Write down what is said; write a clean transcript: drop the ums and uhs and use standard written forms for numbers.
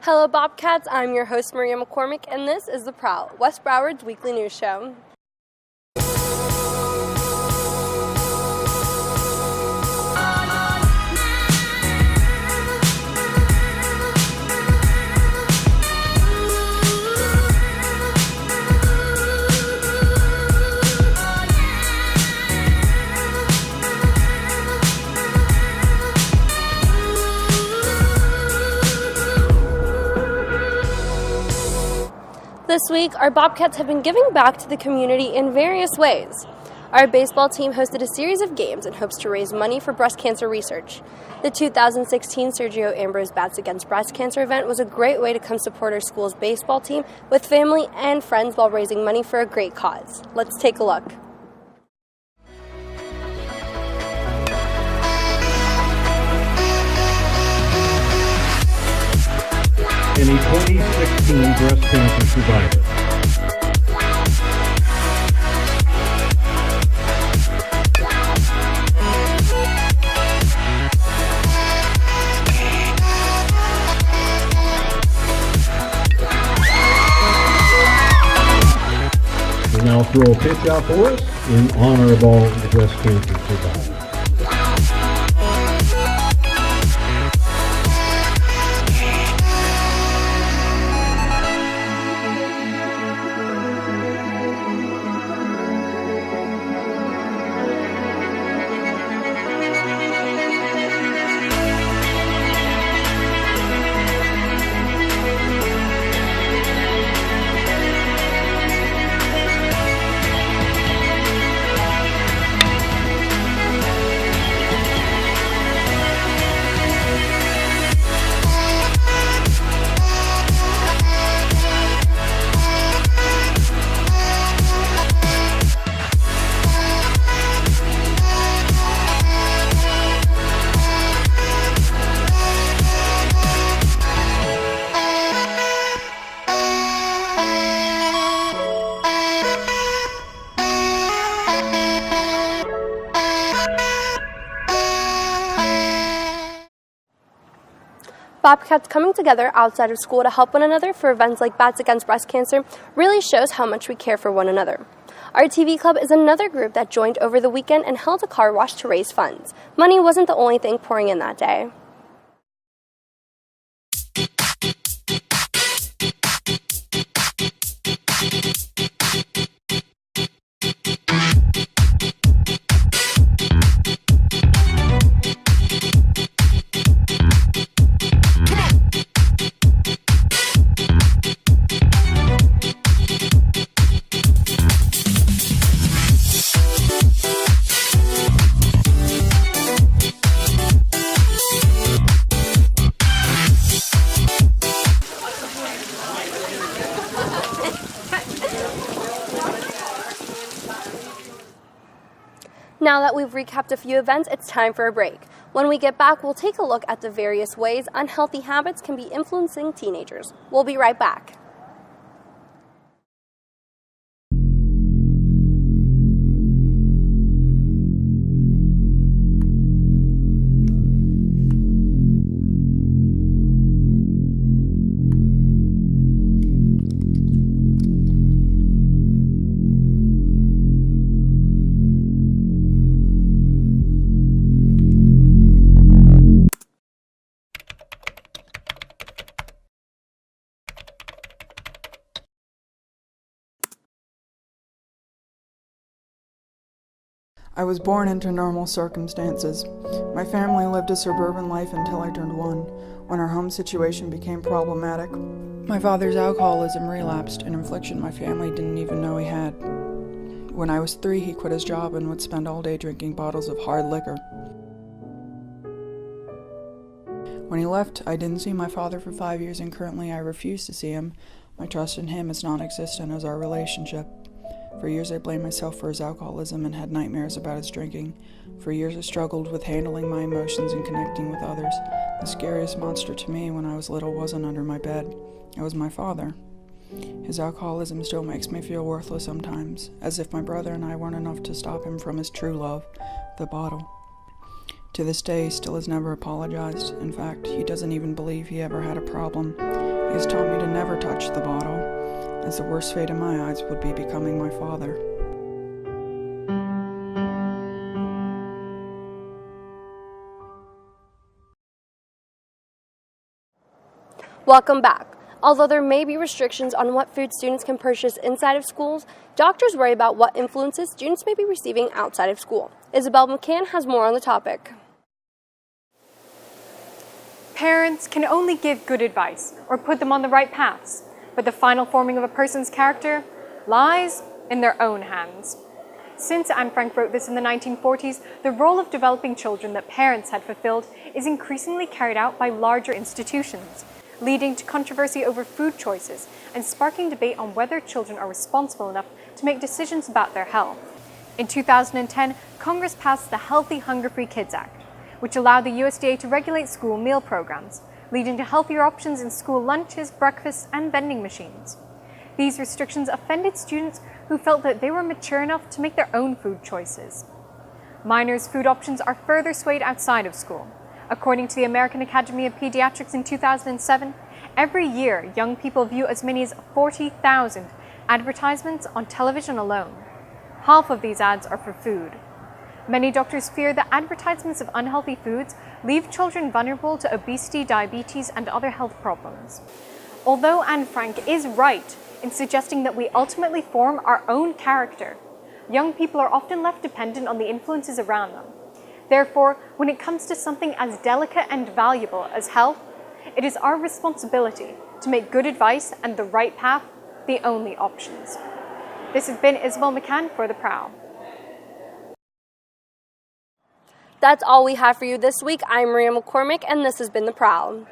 Hello Bobcats, I'm your host Maria McCormick, and this is The Prowl, West Broward's weekly news show. This week, our Bobcats have been giving back to the community in various ways. Our baseball team hosted a series of games in hopes to raise money for breast cancer research. The 2016 Sergio Ambrose Bats Against Breast Cancer event was a great way to come support our school's baseball team with family and friends while raising money for a great cause. Let's take a look. And a 2016 breast cancer survivor. We'll now throw a pitch out for us in honor of all the breast cancer survivors. Bobcats coming together outside of school to help one another for events like Bats Against Breast Cancer really shows how much we care for one another. Our TV Club is another group that joined over the weekend and held a car wash to raise funds. Money wasn't the only thing pouring in that day. Now that we've recapped a few events, it's time for a break. When we get back, we'll take a look at the various ways unhealthy habits can be influencing teenagers. We'll be right back. I was born into normal circumstances. My family lived a suburban life until I turned 1, when our home situation became problematic. My father's alcoholism relapsed, an affliction my family didn't even know he had. When I was 3, he quit his job and would spend all day drinking bottles of hard liquor. When he left, I didn't see my father for 5 years, and currently I refuse to see him. My trust in him is non-existent as our relationship. For years I blamed myself for his alcoholism and had nightmares about his drinking. For years I struggled with handling my emotions and connecting with others. The scariest monster to me when I was little wasn't under my bed. It was my father. His alcoholism still makes me feel worthless sometimes, as if my brother and I weren't enough to stop him from his true love, the bottle. To this day, he still has never apologized. In fact, he doesn't even believe he ever had a problem. He has taught me to never touch the bottle, as the worst fate in my eyes would be becoming my father. Welcome back. Although there may be restrictions on what food students can purchase inside of schools, doctors worry about what influences students may be receiving outside of school. Isabel McCann has more on the topic. Parents can only give good advice or put them on the right paths, but the final forming of a person's character lies in their own hands. Since Anne Frank wrote this in the 1940s, the role of developing children that parents had fulfilled is increasingly carried out by larger institutions, leading to controversy over food choices and sparking debate on whether children are responsible enough to make decisions about their health. In 2010, Congress passed the Healthy Hunger-Free Kids Act, which allowed the USDA to regulate school meal programs, leading to healthier options in school lunches, breakfasts, and vending machines. These restrictions offended students who felt that they were mature enough to make their own food choices. Minors' food options are further swayed outside of school. According to the American Academy of Pediatrics in 2007, every year young people view as many as 40,000 advertisements on television alone. Half of these ads are for food. Many doctors fear that advertisements of unhealthy foods leave children vulnerable to obesity, diabetes, and other health problems. Although Anne Frank is right in suggesting that we ultimately form our own character, young people are often left dependent on the influences around them. Therefore, when it comes to something as delicate and valuable as health, it is our responsibility to make good advice and the right path the only options. This has been Isabel McCann for The Prowl. That's all we have for you this week. I'm Maria McCormick, and this has been The Prowl.